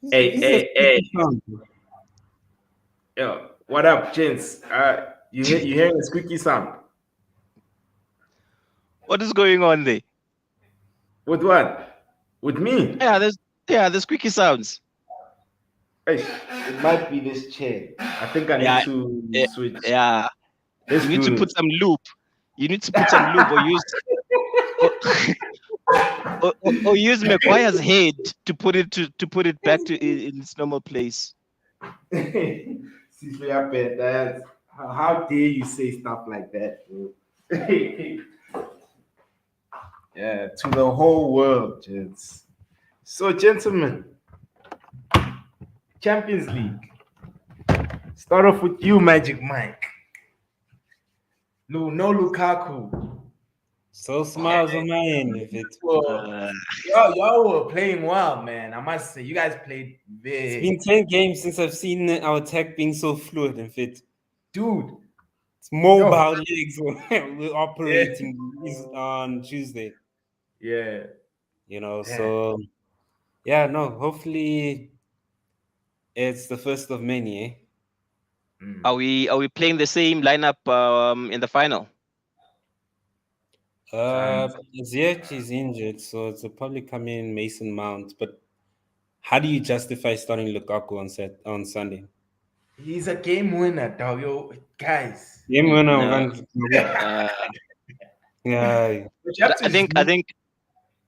Hey, He's a hey, hey. squeaky sound. Yo, what up, gents? You hearing a squeaky sound? What is going on there? With what? With me? Yeah, there's squeaky sounds. Hey, it might be this chair. I think I need Yeah, to eh, switch. yeah. Let's You need to do put this. some loop. You need to put some loop or, or use Maguire's head to put it back in its normal place. Seriously, I bet that's how dare you say stuff like that, bro? Yeah, to the whole world, gents. So, gentlemen, Champions League. Start off with you, Magic Mike. No Lukaku. So smiles on my end if it. Well, Uh, y'all were playing well, man. I must say, you guys played It's been very, 10 games since I've seen our attack being so fluid and fit. dude. It's Yo, mobile legs we're yeah, operating is on Tuesday. yeah, damn. So yeah, no, hopefully it's the first of many, eh? Mm. are we playing the same lineup in the final? Trying. Ziyech is injured, so it's probably come in Mason Mount. But how do you justify starting Lukaku on Sunday? He's a game winner, dog. Yo, guys. Game winner, No. man. Uh, Yeah, But you but have to zoom. I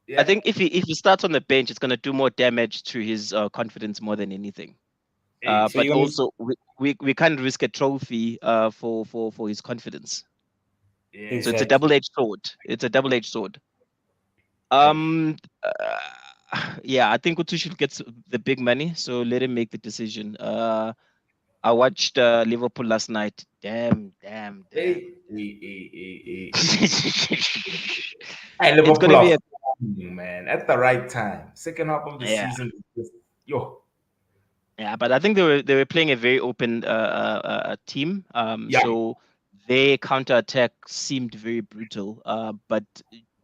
Yeah. think if he starts on the bench, it's gonna do more damage to his confidence more than anything. Hey, so But you're gonna also we can't risk a trophy for his confidence. So yeah. it's a exactly. double-edged sword. It's a double-edged sword. Hey. Uh, yeah, I think Tuchel gets the big money, so let him make the decision. I watched Liverpool last night. Damn. Hey. Hey, It's Liverpool gonna be are a forming, man, at the right time. Second half of the yeah, season, yo, yeah. But I think they were playing a very open team. yeah, So their counter attack seemed very brutal. But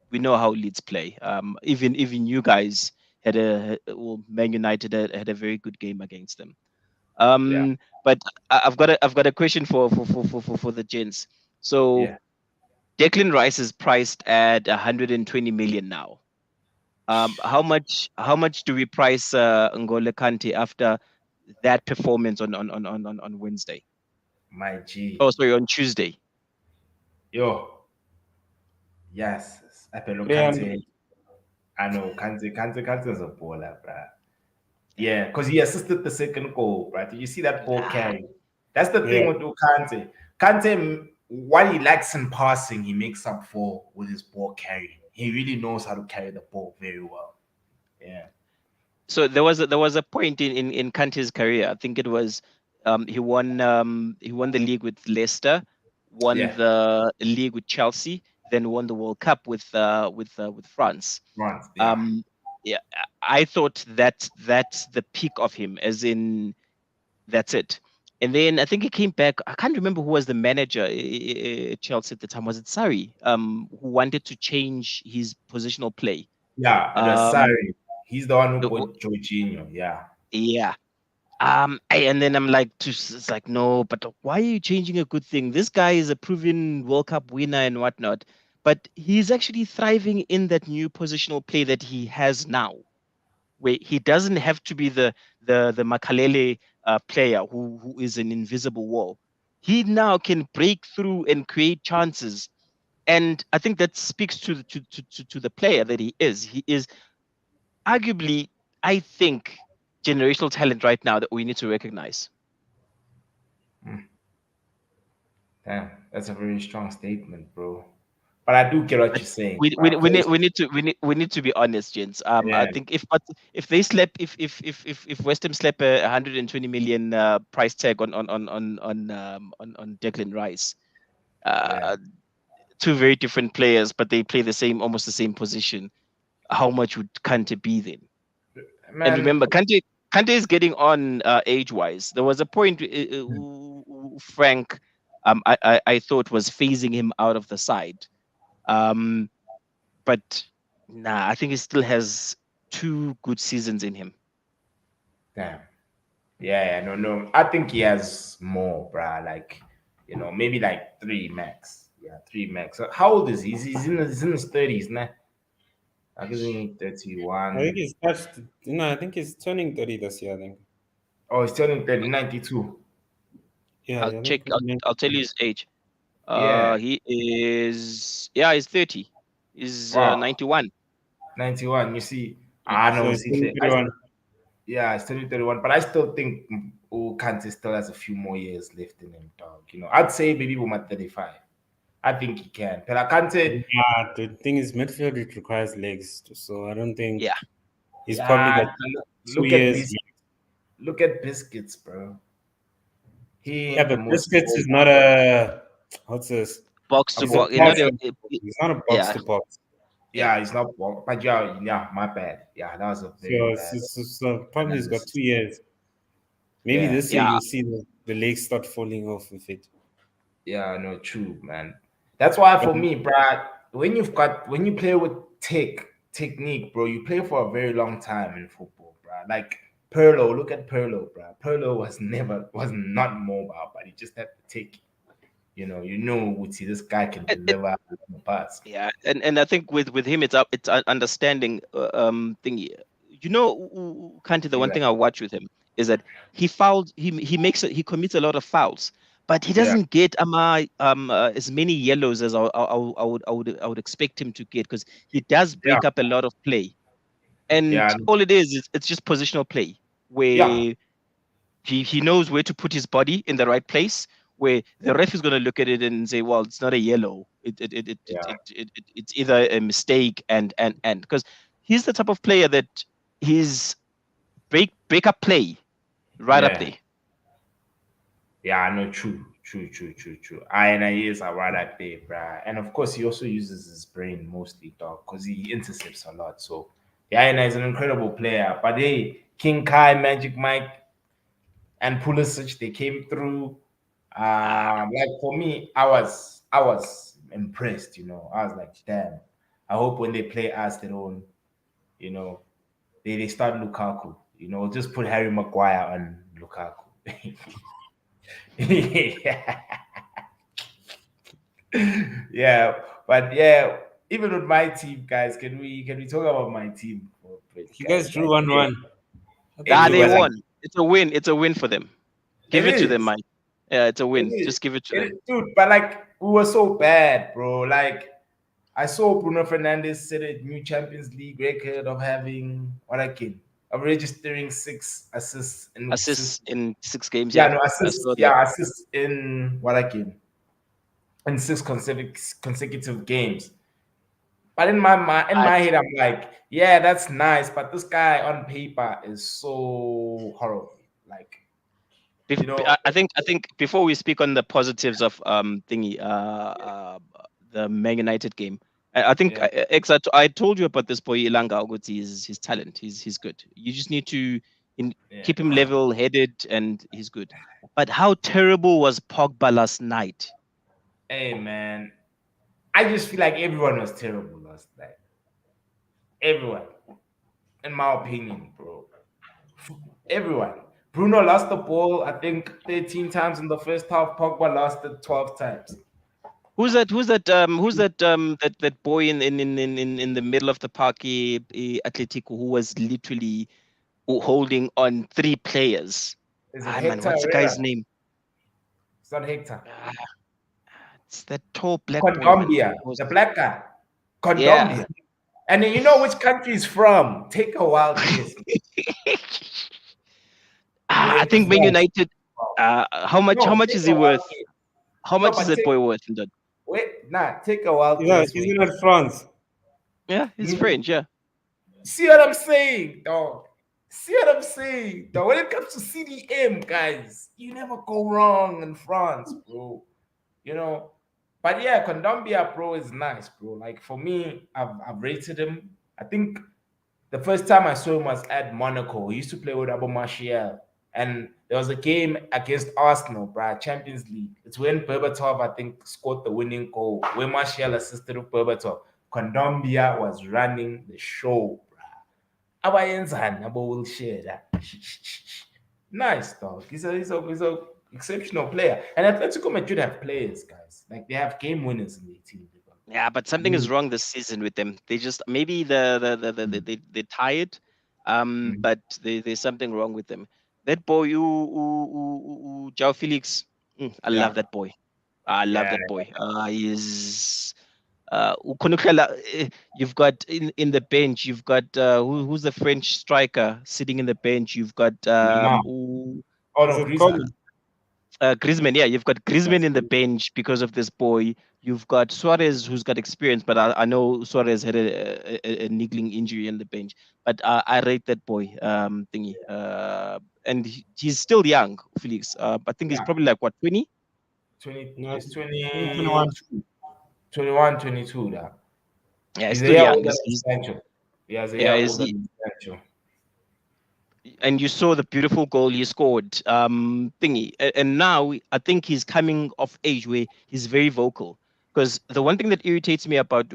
we know how Leeds play. Even you guys well, Man United had a very good game against them. yeah, But I've got a question for the gents. So yeah. Declan Rice is priced at 120 million now. How much do we price N'Golo Kante after that performance on Wednesday? My Oh, G, sorry, on Tuesday. yo, yes, Apelo 300. Kante. I know Kante is a baller, bruh. Yeah, because he assisted the second goal, right? Did you see that ball Ah, carry? That's the Yeah. thing with Kante. Kante, what he lacks in passing, he makes up for with his ball carrying. He really knows how to carry the ball very well. Yeah, so there was a point in Kante's career. I think it was he won the league with Leicester, won yeah, the league with Chelsea, then won the World Cup with France. right, yeah. Um, yeah, I thought that's the peak of him, as in that's it. And then I think he came back. I can't remember who was the manager at Chelsea at the time. Was it Sarri? Who wanted to change his positional play? Yeah, the Um, sorry. He's the one who the, bought Jorginho. Yeah. yeah. And then I'm like, it's like, no, but why are you changing a good thing? This guy is a proven World Cup winner and whatnot, but he's actually thriving in that new positional play that he has now, where he doesn't have to be the Makalele player who is an invisible wall. He now can break through and create chances, and I think that speaks to the player that he is. He is arguably, I think, generational talent right now that we need to recognize. Mm, damn, that's a very strong statement, bro. But I do get what But you're saying. we we, But we need first, we need to we need we need to be honest, gents. I yeah, think if they slap if West Ham slap a 120 million price tag on Declan Rice, yeah, uh, two very different players, but they play almost the same position. How much would Kante be then? And man. remember, Kante is getting on age-wise. There was a point Frank, I thought was phasing him out of the side. Um, but nah, I think he still has two good seasons in him. Damn. Yeah, no. I think he has more, bruh. Like, maybe like three max. Yeah, three max. How old is he? He's in his 30s, nah. I guess he's I think 31. he's touched. No, I think he's turning 30 this year. I think. Oh, he's turning 30, 92. Yeah, I'll I think. check. I'll tell you his age. Yeah. He is. Yeah, he's 30. He's Wow. 91. 91. You see, Mm. I So know. he's See, turning 31. yeah, he's turning 31, but I still think Kante still has a few more years left in him, dog. I'd say maybe we're at 35. I think he can. But Kante, Yeah, the thing is, midfield it requires legs, so I don't think Yeah. he's probably yeah, got two look at years. this. Look at Biscuits, bro. He Yeah, ain't the but most Biscuits is not a what's this? Box to a He's a box. box. passer. He's not a box Yeah. to box. Yeah. Yeah, he's not. But yeah, my bad. Yeah, that was a very So, bad probably he's got analysis. 2 years. Maybe Yeah, this year Yeah. you'll see the legs start falling off with it. yeah, no, true, man. That's why But for me, Brad, when you play with technique, bro, you play for a very long time in football, Brad. Like Perlo, look at Perlo, Brad. Perlo was not mobile, but he just had to take. Uti, this guy can It, deliver the pass. Yeah, and I think with him, it's understanding thingy. Kanti, the one Yeah, thing I watch with him is that he commits a lot of fouls, but he yeah, doesn't get as many yellows as I would expect him to get, because he does yeah, break up a lot of play, and yeah, all it is it's just positional play yeah, where he knows where to put his body in the right place, where the ref is going to look at it and say, well, it's not a yellow, yeah, it's either a mistake and because he's the type of player that he's break up play right up yeah. there. Yeah, I know. True. And he is a right up there, bruh. And of course, he also uses his brain mostly, dog, because he intercepts a lot. So, yeah, and he's an incredible player. But hey, King Kai, Magic Mike, and Pulisic, they came through. Like for me, I was impressed. I was like, damn. I hope when they play us, they don't, you know, they start Lukaku. Just put Harry Maguire on Lukaku. Yeah. Yeah, but yeah, even with my team, guys, can we talk about my team for a bit, you guys guys? drew Like, 1-1. it, They was like won. It's a win for them. it Give it to them, is, Mike. Yeah, it's a it win. is, Just give it to it them. is, dude. But like, we were so bad, bro. Like, I saw Bruno Fernandes set a new Champions League record of having of registering 6 assists in Assists in 6 games. yeah, Yeah, no I assists, saw that. yeah, assists in in 6 consecutive games. But in I, my head, I'm like, yeah, that's nice, but this guy on paper is so horrible. Like, you know, I think before we speak on the positives of the Man United game, I think yeah, I told you about this boy Ilanga Oguti, his talent. He's good. You just need to yeah. keep him level headed, and he's good. But how terrible was Pogba last night? Hey, man, I just feel like everyone was terrible last night. Everyone, in my opinion, bro. Everyone. Bruno lost the ball, I think, 13 times in the first half. Pogba lost it 12 times. Who's that boy in the middle of the park, Atletico, who was literally holding on 3 players? Is it Ah man, Hector what's the Herrera? guy's name? It's not Hector. Ah, it's that tall black boy, man. Condombia, the black guy. Yeah. Condombia. And then you know which country he's from. Take a wild guess. I Where think Man from? United. How much? How No, much take is a he wild worth? guess. How No, much is but that boy worth? In that? take a wild Yeah, guess. he's in at France. Yeah, he's You French. Yeah. see what I'm saying, dog? See what I'm saying, dog? When it comes to CDM, guys, you never go wrong in France, bro. You know, but yeah, Condombia, bro, is nice, bro. Like for me, I've rated him. I think the first time I saw him was at Monaco. He used to play with Abu Martial. And there was a game against Arsenal, bro, Champions League. It's when Berbatov, I think, scored the winning goal, where Martial assisted with Berbatov. Condombia was running the show, bro. Abayenzani, abo will share that. Nice dog. He's a exceptional player. And Atletico Madrid have players, guys. Like they have game winners in their team. Yeah, but something is wrong this season with them. They just maybe they're tired, Mm. but there's something wrong with them. That boy, João Felix, I love Yeah, that boy. I love yeah, that boy. He's Konukela, you've got in the bench. You've got who's the French striker sitting in the bench. You've got Lamar. Oh Is no, it Griezmann. Coleman? Griezmann. Yeah, you've got Griezmann That's in the good. bench because of this boy. You've got Suarez, who's got experience, but I know Suarez had a niggling injury in the bench. But I rate that boy, thingy. And he's still young, Felix. I think he's Yeah, probably like what 20. 20, No, he's 21. 21, 22. That Yeah, he's he's a still year young. older than Sancho. He has a year Yeah, older than Sancho. and you saw the beautiful goal he scored, thingy. And now I think he's coming of age where he's very vocal. Because the one thing that irritates me about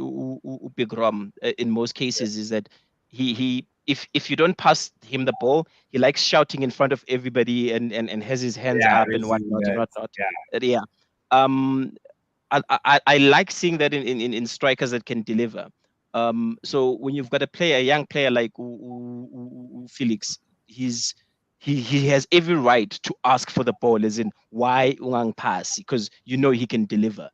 Big Rom in most cases is that he if you don't pass him the ball, he likes shouting in front of everybody and has his hands Yeah, up and raising whatnot and that. whatnot. Yeah, Yeah. Um, I like seeing that in strikers that can deliver. So when you've got a young player like Felix, he's he has every right to ask for the ball, as in why Ungang pass, because you know he can deliver.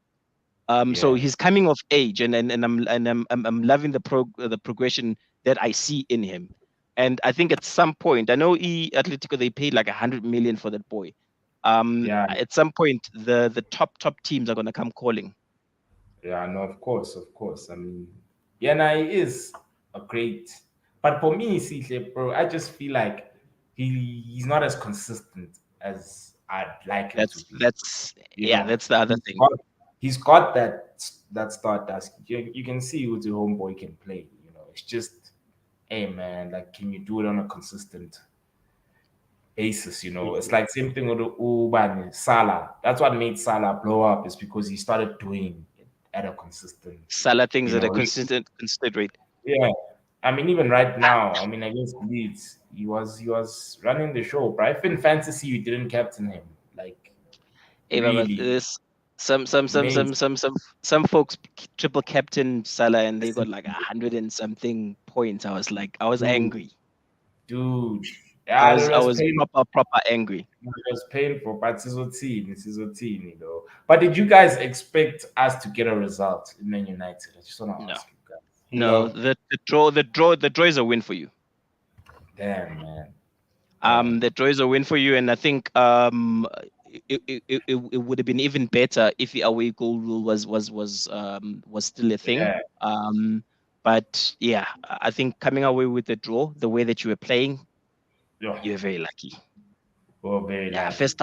So yeah, he's coming of age, and I'm loving the progression that I see in him. And I think at some point, I know Atletico they paid like 100 million for that boy. yeah, At some point, the top teams are gonna come calling. yeah. No, of course, of course. I mean, yeah, no, he is a great. But for me, see, bro, I just feel like he's not as consistent as I'd like him to be. That's You yeah, know, that's the other he's thing. got, he's got that stardust. You can see who the homeboy can play. You know, it's just, hey man, like, can you do it on a consistent basis? You know, it's like same thing with the Uban Salah. That's what made Salah blow up, is because he started doing it at a consistent. Salah things You that are know, consistent rate. yeah. I mean, even right now, I mean, against Leeds, he was running the show. But if in fantasy you didn't captain him, like Hey, Baba, really, this amazing. some folks triple captain Salah and they got like 100 and something points. I was Dude, angry. dude. I Yeah, was it I was was painful. proper angry. It was painful, but it's a team, you know. But did you guys expect us to get a result in Man United? I just want to No, ask you guys. no, No. the draw is a win for you. Damn, man. Damn. The draw is a win for you, and I think it would have been even better if the away goal rule was still a thing. Yeah. But yeah, I think coming away with the draw, the way that you were playing, Yeah. you were very lucky. We're very Yeah, lucky. first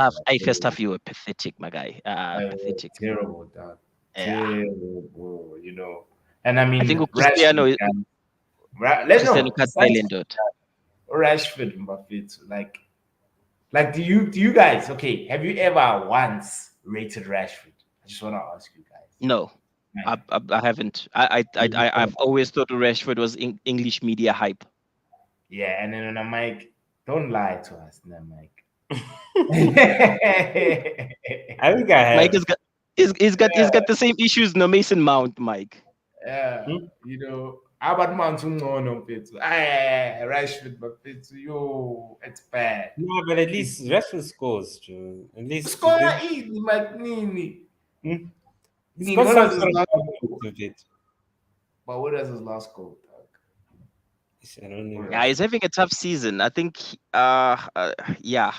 half you were pathetic, my guy. Pathetic. Terrible, dog. Yeah, Terrible, you know. And I I think mean, Rashford, Cristiano man. Let's Cristiano know. cut Besides island out. Rashford, Mbappe, like, do you guys, okay? Have you ever once rated Rashford? I just want to ask you guys. No, Like, I haven't. I've always thought Rashford was English media hype. yeah, and then I'm like, don't lie to us, and I'm like, I think I Mike have. has got he's got the same issues no Mason Mount, Mike. yeah, Hmm? you know, about Mountain no Petsu. Rashford, but Petsu, yo, it's bad. No, but at least Rashford scores, Joe. At least he Score did. easy, Mike Nini. Hmm? He's Nini, got what some was his sort last of goal? of it. But what was his last goal, dog? I don't know. Yeah, he's having a tough season. I think yeah,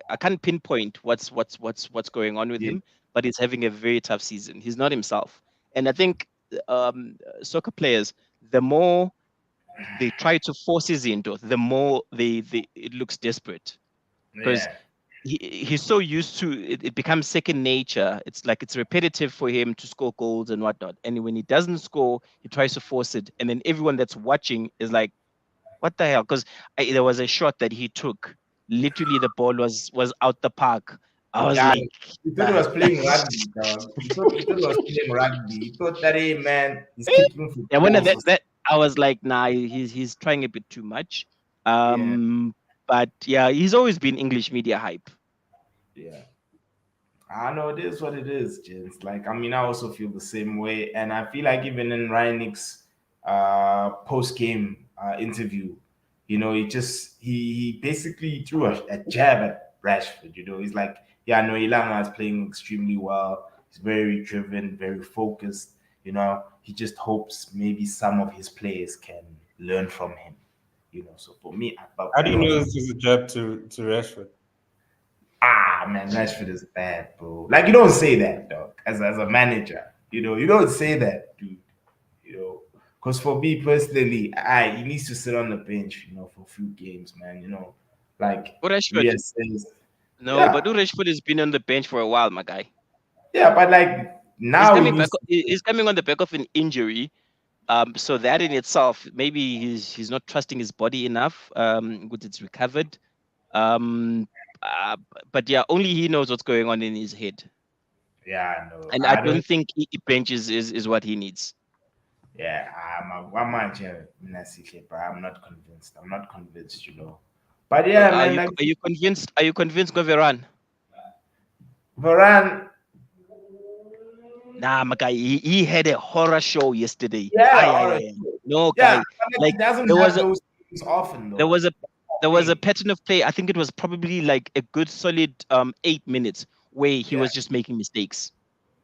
I can't pinpoint what's going on with Yeah, him, but he's having a very tough season. He's not himself. And I think soccer players, the more they try to force his into, the more they it looks desperate because yeah, he's so used to it, it becomes second nature. It's like it's repetitive for him to score goals and whatnot. And when he doesn't score, he tries to force it. And then everyone that's watching is like, what the hell? Because there was a shot that he took. Literally, the ball was out the park. I was yeah. like, He thought he was playing rugby, dog. He thought he was playing rugby. He thought that, hey, man, he's kicking for yeah. When balls. that I was like, nah, he's trying a bit too much. Yeah, Um, But yeah, he's always been English media hype. Yeah. I know it is what it is, gents. Like, I mean, I also feel the same way, and I feel like even in Ryannick's post game interview, he basically threw a jab at Rashford. He's like, yeah, no, Ilanga is playing extremely well. He's very driven, very focused. He just hopes maybe some of his players can learn from him. So for me, but How do that you know wasn't. this is a jab to Rashford? Ah, man, Rashford is bad, bro. Like, you don't say that, dog. As a manager, you don't say that, dude. Because for me personally, he needs to sit on the bench, for a few games, man. Like Rashford. Ria says, No, but yeah, Rashford has been on the bench for a while, my guy. yeah, but like He's now he coming back. needs to. He's coming on the back of an injury. So that in itself, maybe he's not trusting his body enough. Because it's recovered. Um, but yeah, only he knows what's going on in his head. Yeah, I know. And I I don't. don't think bench is what he needs. Yeah, I'm not sure, but I'm not convinced. I'm not convinced. But Uh, yeah, Are man, you like are you convinced? Are you convinced Goveran? Varane, Nah, my guy, he had a horror show yesterday. yeah, Ay, all ay, right. ay, ay. No, Yeah, guy. but like he Like doesn't there was have a those things often there though. was a there was a Thing. pattern of play. I think it was probably like a good solid 8 minutes where he Yeah, was just making mistakes.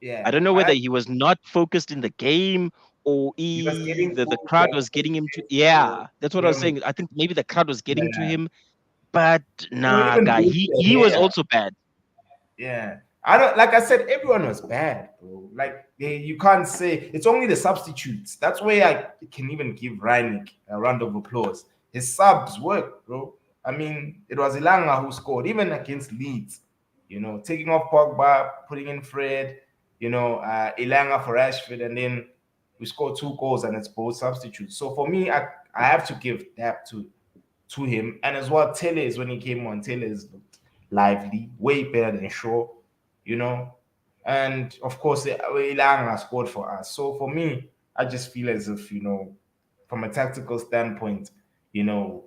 I yeah. don't know But whether like, he was not focused in the game or he was getting the pulled crowd like was getting him to. so Yeah, that's what I was him. saying. I think maybe the crowd was getting to Yeah. him, but nah, Even guy, with he the was hair. also bad. Yeah. I don't like I said, everyone was bad, bro. Like you can't say it's only the substitutes. That's where I can even give Reinik a round of applause. His subs work, bro. I mean, it was Ilanga who scored, even against Leeds. Taking off Pogba, putting in Fred, Ilanga for Rashford, and then we scored 2 goals and it's both substitutes. So for me, I have to give that to him. And as well, Tellez, when he came on, Tellez looked lively, way better than Shaw, you know. And of course, Ilanga scored for us. So for me, I just feel as if, from a tactical standpoint, you know,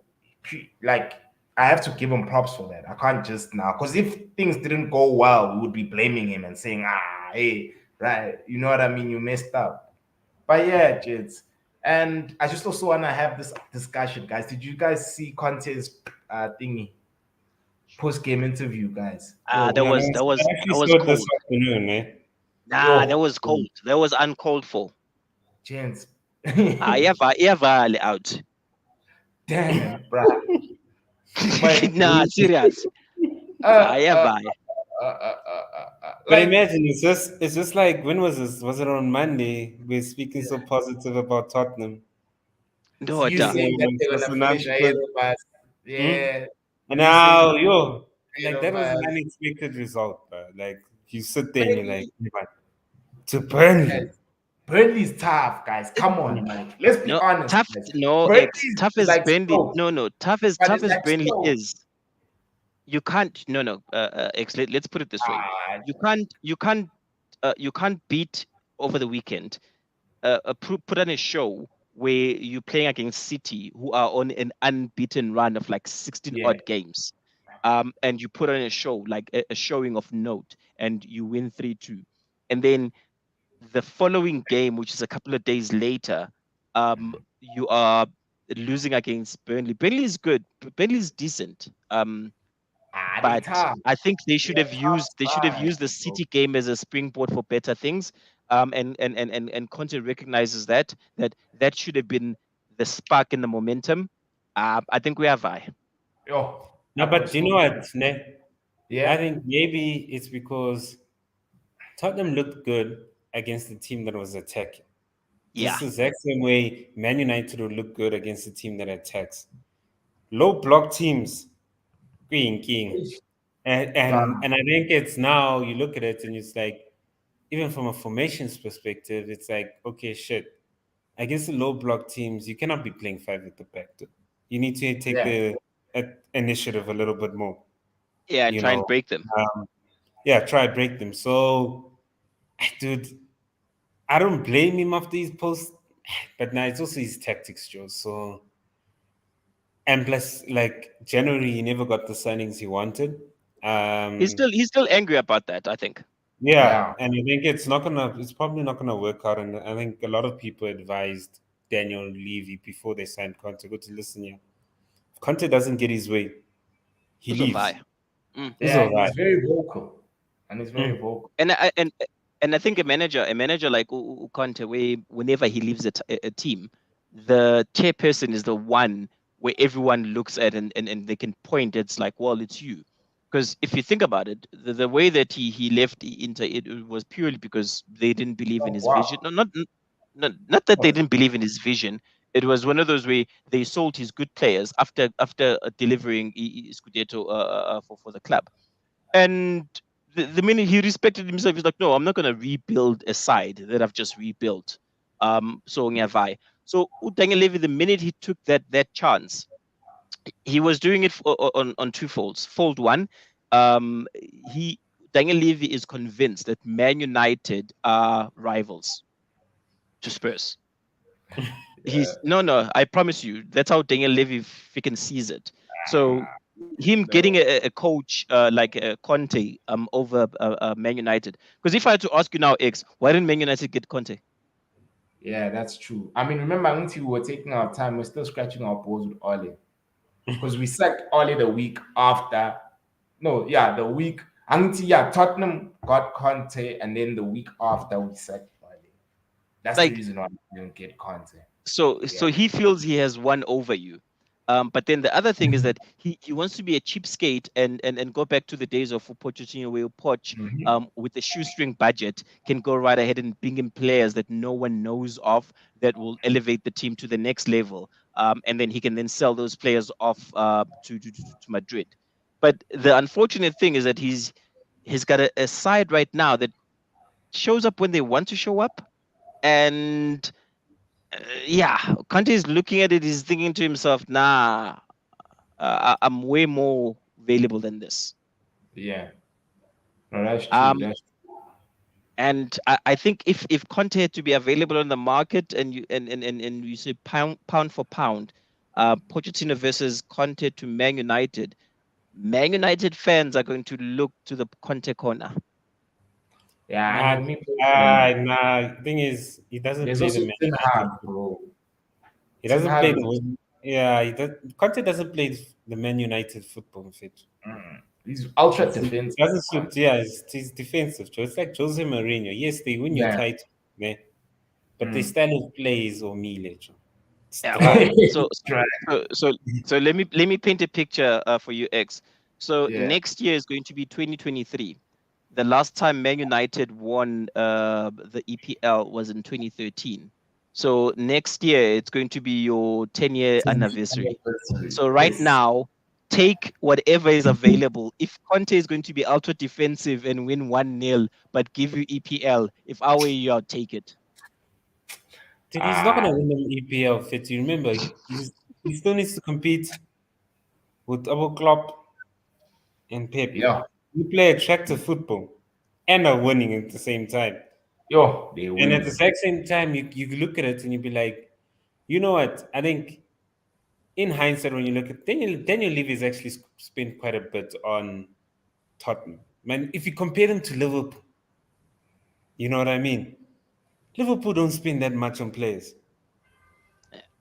like I have to give him props for that. I can't just now, because if things didn't go well, we would be blaming him and saying, hey, right, you know what I mean? You messed up. But yeah, Jids. And I just also want to have this discussion, guys. Did you guys see Conte's thingy post game interview, guys? Ah, Yo, No, I that actually was saw it this cold. afternoon, eh? Nah, that yo, was cold. That was uncalled for. gents. Ah, yeah, out. Damn, bro. But Nah, serious. uh, Ah, yeah, uh, But like imagine, it's just like, when was this? Was it on Monday? We're speaking so positive about Tottenham. no, you duh. saying that And they're so gonna so now finish ahead people, of us. hmm? Yeah. And You saying now, yo, ahead like, of that was an us. unexpected result, bro. Like, you sit there and you're like, Burnley, "Yeah, but to guys. Burnley." Burnley's tough, guys. Come on, like let's be No, honest, tough. guys. No, Burnley's tough as like Burnley. Stoke, No, but tough it's as like Burnley Stoke. is. You can't. No, no. Let's put it this way. Ah, You can't beat over the weekend. Put on a show where you're playing against City, who are on an unbeaten run of like 16 yeah. odd games. And you put on a show, like a showing of note, and you win 3-2. And then the following game, which is a couple of days later, you are losing against Burnley. Burnley is good. Burnley is decent. They But tough. I think They are tough they should have side, used the bro. City game as a springboard for better things. And Conte recognizes that should have been the spark in the momentum. I think we have I. Yo, No, but you know what, ne? I yeah, think maybe it's because Tottenham looked good against the team that was attacking. Yeah. Just the exact same way Man United will look good against a team that attacks. Low block teams, king. And I think it's now you look at it and it's like, even from a formations perspective, it's like, okay, shit. Against the low block teams, you cannot be playing five at the back. Dude. You need to take yeah. the initiative a little bit more. Yeah, and You try and know, break them. yeah, try break them. So, dude, I don't blame him after his post, but now it's also his tactics, Joe. So And plus, like January, he never got the signings he wanted. He's still angry about that, I think. Yeah, Yeah. and I think it's probably not gonna work out. And I think a lot of people advised Daniel Levy before they signed Conte, go to listen here. If Conte doesn't get his way, he Also leaves. Vi. Mm. He's Yeah, all and he's right. very vocal. And he's very Mm. vocal. And I think a manager like Conte, where whenever he leaves a team, the chairperson is the one where everyone looks at and they can point. It's like, well, it's you. Because if you think about it, the way that he left Inter, it was purely because they didn't believe in Oh, his vision. wow. No, not that they didn't believe in his vision. It was one of those where they sold his good players after delivering Scudetto for the club. And the minute he respected himself, he's like, no, I'm not going to rebuild a side that I've just rebuilt. So Nyavai. So Daniel Levy, the minute he took that chance, he was doing it on two folds. Fold one, he Daniel Levy is convinced that Man United are rivals to Spurs. Yeah. He's no, I promise you, that's how Daniel Levy freaking sees it. So him getting No. a coach like Conte over Man United. Because if I had to ask you now, X, why didn't Man United get Conte? Yeah, that's true. I mean, remember, until we were taking our time, we're still scratching our balls with Ole. Because we sacked Ole the week after. No, yeah, the week. Until, yeah, Tottenham got Conte, and then the week after we sacked Ole. That's the Like reason why we didn't get Conte. so Yeah. he feels he has one over you. But then the other thing is that he wants to be a cheapskate and go back to the days of Pochettino where Poch Mhm. with a shoestring budget can go right ahead and bring in players that no one knows of that will elevate the team to the next level. And then he can then sell those players off to Madrid. But the unfortunate thing is that he's got a side right now that shows up when they want to show up. And yeah, Conte is looking at it. He's thinking to himself, "Nah, I'm way more valuable than this." Yeah. No, that's true. Um, That's and I think if Conte had to be available on the market, and you say pound for pound, Pochettino versus Conte to Man United fans are going to look to the Conte corner. yeah. I Nah, know me personally. Thing is, he doesn't There's play the also Man Ten United Hag, football. bro. He Ten doesn't play Hag is the yeah. Conte doesn't play the Man United football fit. he's ultra It defensive. doesn't suit. Yeah, it's defensive. So it's like Jose Mourinho. Yes, they win your Yeah. title, man, but the Mm. style of play is Omile. It's Yeah, well, dry. Right. so let me paint a picture for you, X. So Yeah. next year is going to be 2023. The last time Man United won the EPL was in 2013. So next year it's going to be your 10-year anniversary. So right Yes. now, take whatever is available. If Conte is going to be ultra defensive and win 1-0, but give you EPL, if I were you, I'd take it. Dude, he's not Ah, gonna win the EPL fit. You remember, he still needs to compete with double Klopp and Pep. yeah. You play attractive football and are winning at the same time. Yo, they And at the win. exact same time, you look at it and you be like, you know what? I think in hindsight, when you look at Daniel Levy's actually spent quite a bit on Tottenham. Man, if you compare him to Liverpool, you know what I mean? Liverpool don't spend that much on players.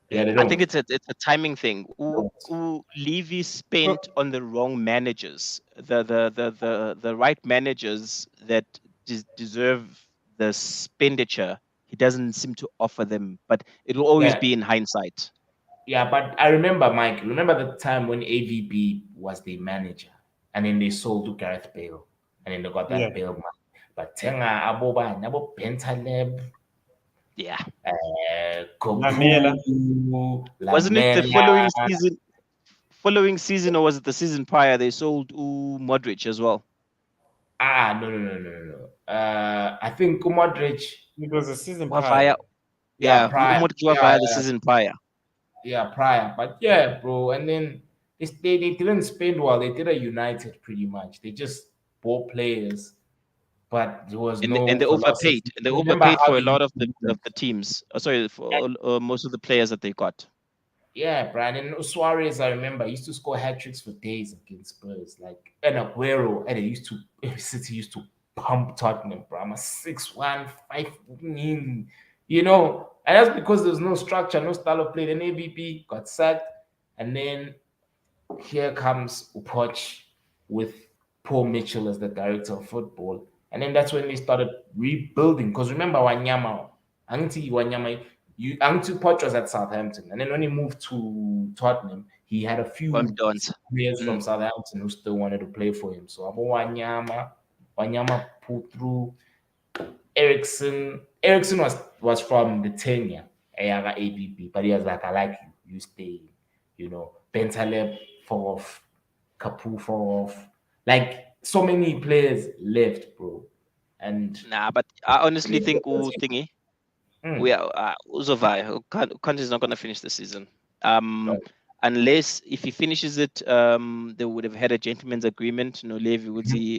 Yeah, they I think don't. it's a timing thing. Don't. Levy Well, spent on the wrong managers, the right managers that deserve the expenditure. He doesn't seem to offer them, but it will always Yeah. be in hindsight. Yeah, but I remember, Mike, remember the time when AVB was the manager and then they sold to Gareth Bale and then they got yeah. that Bale money. But Tenga Aboba, Nabo Bentaleb, Yeah, Lamela. Kopu, wasn't it the Lamela. following season, or was it the season prior? They sold Modric as well. No. I think Modric, It was a season Or via prior. yeah, yeah, prior. Modric were Yeah, via the season prior. yeah, prior. But yeah, bro. And then they didn't spend well. They did a United pretty much. They just bought players, but there was And no they overpaid. philosophy. And they Remember overpaid how for a they used lot of to the do teams. Sorry, it? for most of the players that they got. Yeah, Brandon Suarez, I remember, used to score hat tricks for days against Spurs. Like, and Aguero, and they used to, City used to pump Tottenham, bro. I'm a 6-1, 5, you know, and that's because there's no structure, no style of play. Then AVP got sacked, and then here comes Upoch with Paul Mitchell as the director of football. And then that's when they started rebuilding. Because remember Wanyama, Anti Poch was at Southampton. And then when he moved to Tottenham, he had a few Dons. players from Mm. Southampton who still wanted to play for him. So Wanyama pulled through. Ericsson was from the tenure, Ayaga ABB, but he was like, I like you, you stay, you know. Bentaleb fall off, Kapu fall off. Like so many players left, bro. And Nah, but I honestly think thingy we mm, are Uzovai. Conte is not going to finish the season. right, Unless if he finishes it, they would have had a gentleman's agreement. No, Levi would he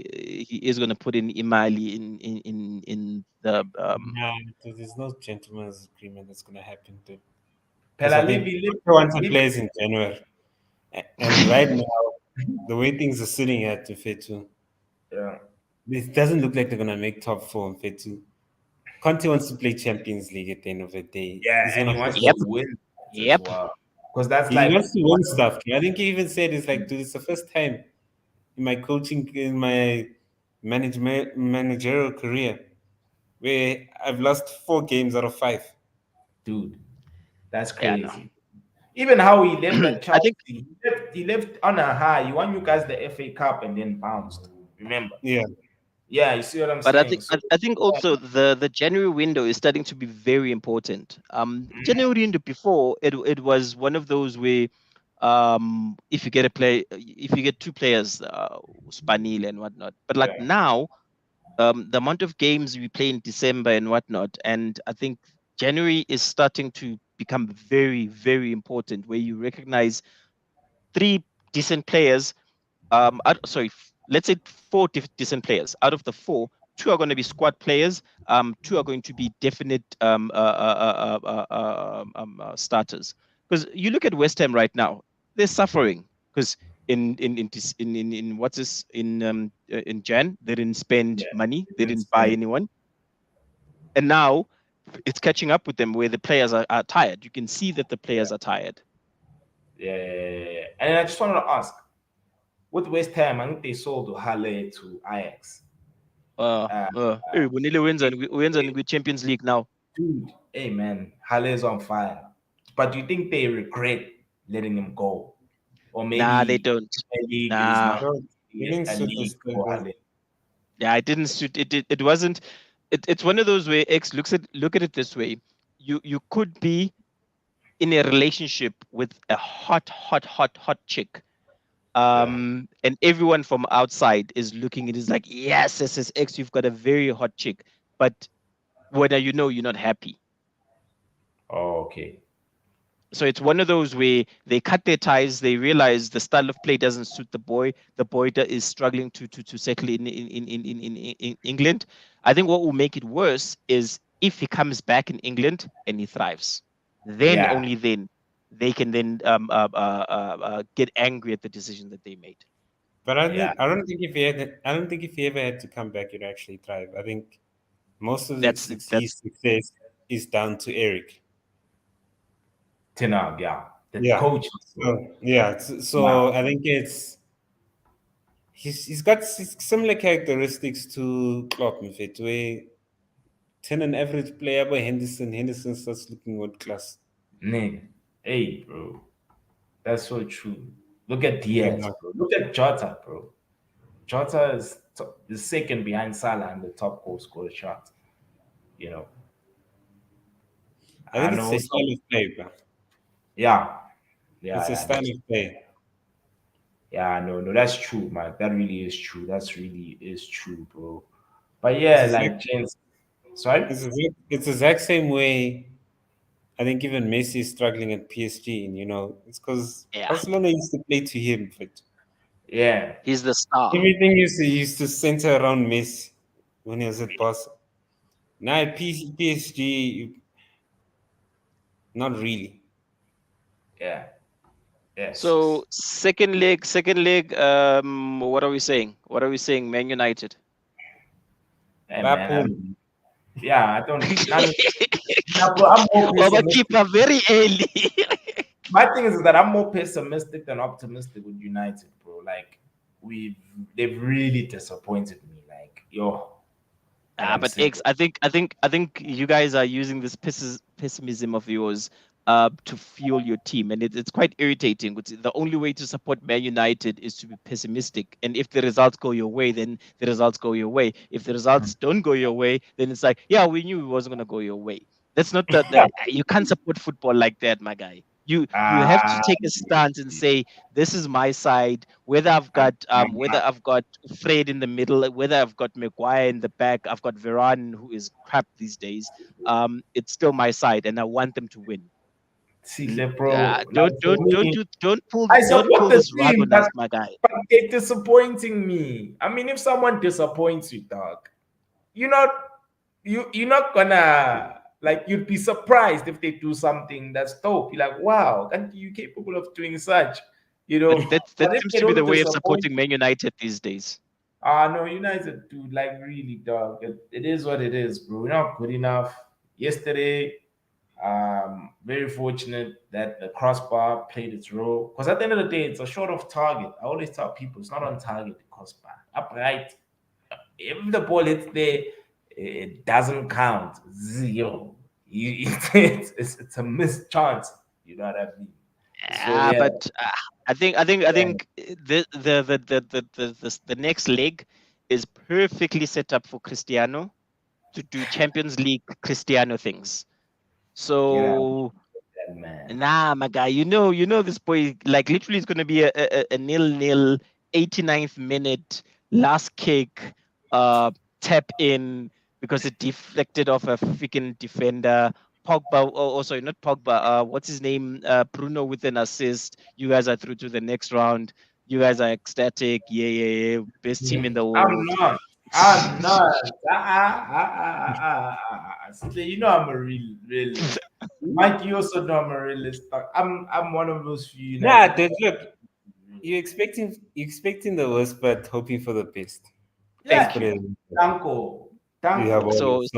is going to put in Imali in the Nah, there's no gentleman's agreement that's going to happen, dude. Because I think Pelalevi Porto wants to play in January. And right now, the way things are sitting at Fetu, yeah, it doesn't look like they're going to make top four in Fetu. Conte wants to play Champions League at the end of the day. yeah, He's and going he to wants Yep. to win as Yep. well. Because that's he like wants to win stuff. I think he even said it's like, dude, it's the first time in my managerial career where I've lost 4 games out of 5. dude, that's Yeah, no. crazy. Even how he left at I Chelsea, think he left on a high. He won you guys the FA Cup and then bounced. Remember? Yeah. Yeah, you see what I'm But I saying? think So I think also the January window is starting to be very important. January window before it was one of those where if you get if you get two players, Spanil and whatnot. But like yeah, now, the amount of games we play in December and whatnot, and I think January is starting to become very, very important where you recognize three decent players sorry, let's say four decent players. Out of the four, two are going to be squad players. Two are going to be definite starters. Because you look at West Ham right now, they're suffering because in what's this in Jan they didn't spend yeah. money, they It's didn't buy been- anyone, and now it's catching up with them where the players are tired. You can see that the players are tired. yeah. And I just wanted to ask, with West Ham, I think they sold Halle to Ajax. Uh, Hey, Bonile wins and with Champions League now. dude, hey man, Halle's on fire. But do you think they regret letting him go? Or Nah, they maybe don't. the league is Nah, not So he didn't a suit the league for standard. Halle? yeah, it didn't suit. It wasn't. It's one of those where X look at it this way. You could be in a relationship with a hot chick. Yeah. And everyone from outside is looking at it is like, yes, SSX, you've got a very hot chick. But whether you know you're not happy. Oh, okay. So it's one of those where they cut their ties. They realize the style of play doesn't suit the boy. The boy is struggling to settle in England. I think what will make it worse is if he comes back in England and he thrives. Then Yeah. only then they can then get angry at the decision that they made. But Yeah. I don't think if he ever had to come back, he'd actually thrive. I think most of That's his success is down to Eric. Tenag, yeah. The Yeah. coach. Yeah. So I think he's got similar characteristics to Klopp, in fact, where 10 an average player by Henderson starts looking world class. Nigga. Hey, bro. That's so true. Look at Diaz, Yeah. bro. Look at Jota, bro. Jota is second behind Salah in the top goal scorer chart. You know, I I think it's know. a So, style of play, bro. yeah, It's a yeah. style of play. Yeah, no, that's true, man. That really is true. That's really is true, bro. But It's yeah, exact, like James, sorry. it's the exact same way I think even Messi is struggling at PSG, and it's because yeah, Barcelona used to play to him. But Yeah, he's the star. everything used to center around Messi when he was at Barca. Now at PSG, not really. Yeah. Yes. So second leg. What are we saying? Man United. Hey, man. Liverpool. Yeah, I don't. Bro, I'm more Well, but pessimistic. keeper very early. My thing is that I'm more pessimistic than optimistic with United, bro. Like they've really disappointed me. Like and I'm But sick. X, I think you guys are using this pessimism of yours to fuel your team, and it's quite irritating. The only way to support Man United is to be pessimistic, and if the results go your way, then the results go your way. If the results don't go your way, then it's like, yeah, we knew it wasn't gonna go your way. That's not the you can't support football like that, my guy. You have to Ah, take a stance and say, this is my side. Whether I've got Fred in the middle, whether I've got Maguire in the back, I've got Varane who is crap these days. It's still my side, and I want them to win. see, Mm, bro. Like don't for don't don't me, do don't pull I don't support pull the this rug team, on us, my guy. but they're disappointing me. I mean, if someone disappoints you, dog, you're not you're not gonna like you'd be surprised if they do something that's dope. You're like, wow, and you capable of doing such, you But know. that But if seems they to be the don't way of disappoint, supporting Man United these days. no, United, dude, like really, dog. It is what it is, bro. We're not good enough. Yesterday, very fortunate that the crossbar played its role. Because at the end of the day, it's a short of target. I always tell people it's not on target, the crossbar. Upright. If the ball hits there, it doesn't count. Zero. It's a missed chance. You know what I mean? So yeah, But I yeah, think the next leg is perfectly set up for Cristiano to do Champions League Cristiano things. get out, So that man. nah, my guy, you know this boy, like literally it's gonna be a 0-0, 89th minute, last kick, tap in because it deflected off a freaking defender. Pogba, oh, sorry, not Pogba. What's his name? Bruno with an assist. You guys are through to the next round. You guys are ecstatic. Yeah. Best team in the I'm world. not. I'm not. See, you know I'm a realist. Mike, you also know I'm a realist. I'm one of those few Nah, United dude, fans. look, you're expecting the worst, but hoping for the best. Let's Yeah, put it. Danko, Yeah, Danko. boy. So It's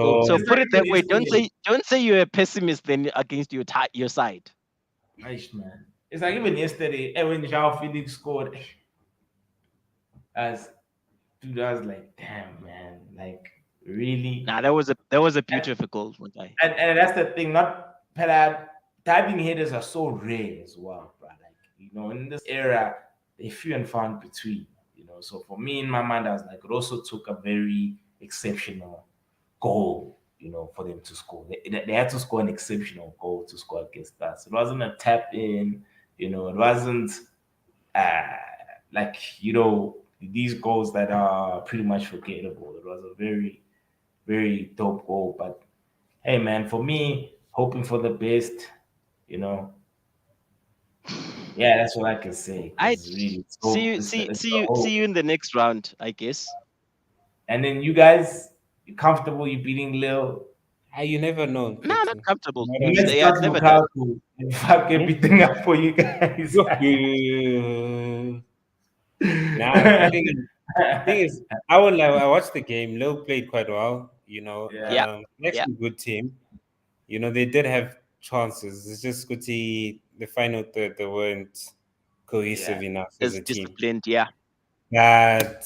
put like it even that way. yesterday. Don't say you're a pessimist then against your side. Nice man. It's like even yesterday, when João Felix scored, as dude, I was like, damn man, like really. Nah, that was a beautiful goal, one guy. And that's the thing. Not Pelad diving headers are so rare as well, bro. Like in this era, they few and far in between. So for me, in my mind, I was like, it also took a very exceptional goal. For them to score. They had to score an exceptional goal to score against us. It wasn't a tap in. It wasn't uh, like these goals that are pretty much forgettable. It was a very very dope goal, but hey man, for me, hoping for the best, you know, yeah, that's what I can say. I Because really, it's see the hope. you in the next round, I guess. And then you guys, you comfortable? You beating Lille? You never know, No, not Ketu. comfortable. Not You on let's Yeah, start it's never done. Lukaku and fuck Hmm? everything up for you guys. Nah, the thing is, I watched the game. Lille played quite well. Yeah, Yeah, yeah. Actually, good team. They did have chances. It's just good the final third they weren't yeah. cohesive enough as It's a team. disciplined. Yeah, But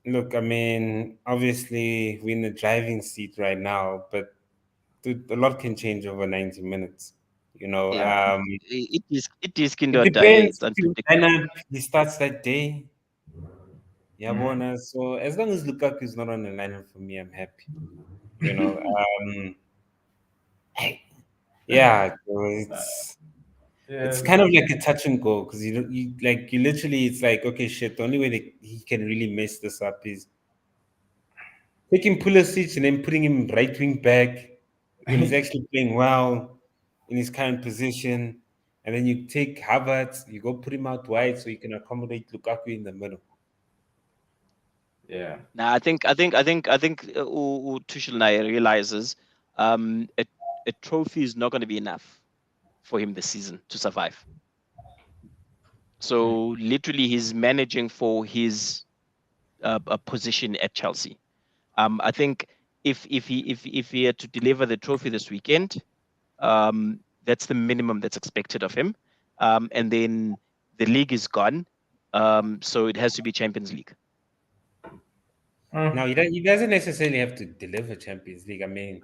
look, I mean, obviously we're in the driving seat right now, but dude, a lot can change over 90 minutes. You know, yeah. um, It is kind it of die. depends It's if you unpredictable. he starts that day. Yeah, Mhm. Bona. So as long as Lukaku is not on the lineup for me, I'm happy. You know, yeah, so it's Yeah. kind of like a touch and go because you literally it's like okay shit. The only way that he can really mess this up is taking Pulisic and then putting him right wing back when he's actually playing well in his current position. And then you take Havertz, you go put him out wide so you can accommodate Lukaku in the middle. Yeah. Now, I think Tuchel now realizes a trophy is not going to be enough for him this season to survive. So literally, he's managing for his a position at Chelsea. I think if he had to deliver the trophy this weekend, that's the minimum that's expected of him. And then the league is gone, so it has to be Champions League. Now, he doesn't necessarily have to deliver Champions League. I mean,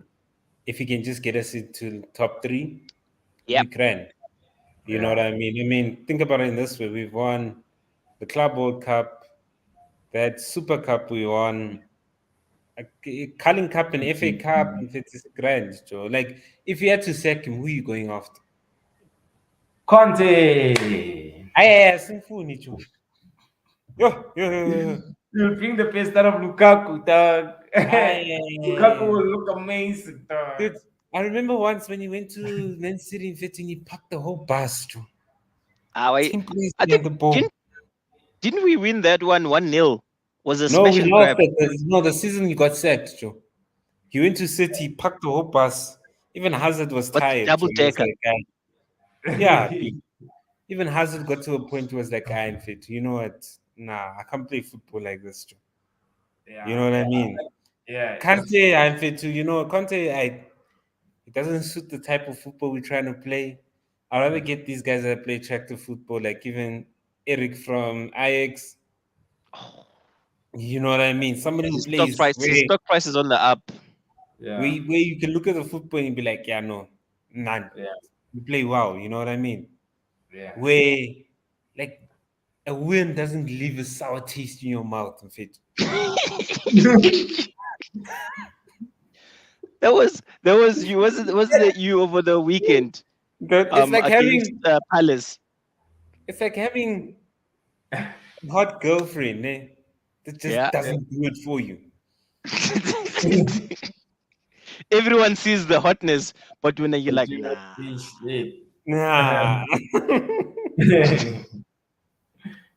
if he can just get us into top 3, Yeah, we can. You know what I mean? I mean, think about it in this way. We've won the Club World Cup, that Super Cup we won, a Carling Cup and FA Cup, if it's grand, Joe. Like, if you had to sack him, who are you going after? Conte. Simfuni, Joe. Yo. You'll bring the best out of Lukaku, dog. Lukaku Aye. will look amazing, dog. Dude, I remember once when he went to Man City and he packed the whole bus, Joe. I think the ball. Didn't we win that 1-0? Was a No, smash we and lost grab. it. No, the season he got sacked, Joe. He went to City, packed the whole bus. Even Hazard was But tired. double Joe. He was decker. like, yeah. Even Hazard got to a point where he was like, I'm fit. You know what? Nah, I can't play football like this, Joe. Yeah, You know what I mean? Yeah. Kante, I'm fit too. You know, Kante, it doesn't suit the type of football we're trying to play. I'd rather get these guys that play attractive football, like even Eric from Ajax. You know what I mean? Somebody who His plays stock price is on the up. Yeah. where you can look at the football and be like, yeah, no, none. Yeah. You play well, you know what I mean? Yeah. Where like a win doesn't leave a sour taste in your mouth, in fact. That was you. Wasn't it you over the weekend? It's like Against Palace. it's like having a hot girlfriend, eh? That just doesn't do it for you. Everyone sees the hotness, but when you're like, nah. Nah.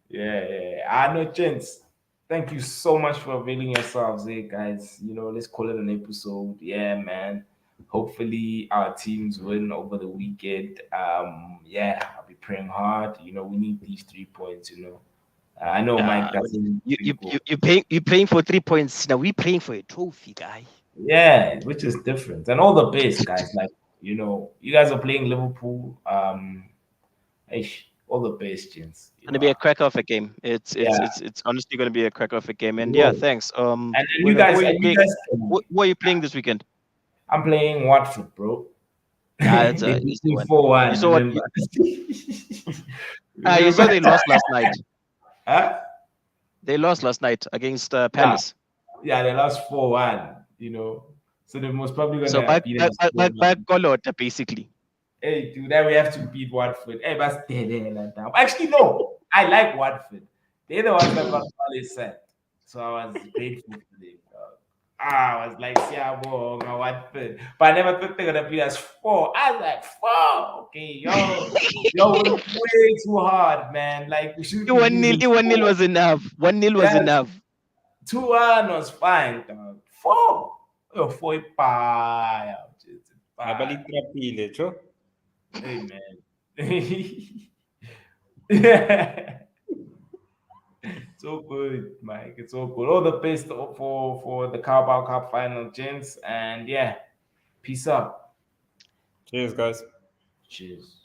Yeah. I know, gents. Thank you so much for availing yourselves, guys. You know, let's call it an episode. Yeah, man. Hopefully our teams win over the weekend. Yeah, I'll be praying hard. You know, we need these 3 points. You know, I know Mike doesn't. You praying for 3 points. Now we praying for a trophy, guy. Yeah, which is different. And all the best, guys. Like, you know, you guys are playing Liverpool. All the best, gents. It's gonna be a crack of a game. It's honestly gonna be a crack of a game. And yeah, thanks. And you guys, who are you playing this weekend? I'm playing Watford, bro. It's an easy one. 4-1. You saw what? You saw they lost last night. Huh? They lost last night against Palace. Yeah, they lost 4-1. You know, so they're most probably gonna back Golota, basically. Hey, dude, then we have to beat Watford. Hey, but actually, no, I like Watford. They're the ones that got Palace set, so I was grateful for them. I was like, Siabo, Watford, but I never thought they were gonna beat us 4. I was like, 4. Okay, yo, we're way too hard, man. Like we should. 1-0 was enough. 1-0 was enough. 2-1 was fine, dog. 4. Oh, 4 pa. Hey, man. It's all good, Mike. It's all good. All the best for the Carabao Cup final, gents. And yeah, peace out. Cheers, guys. Cheers.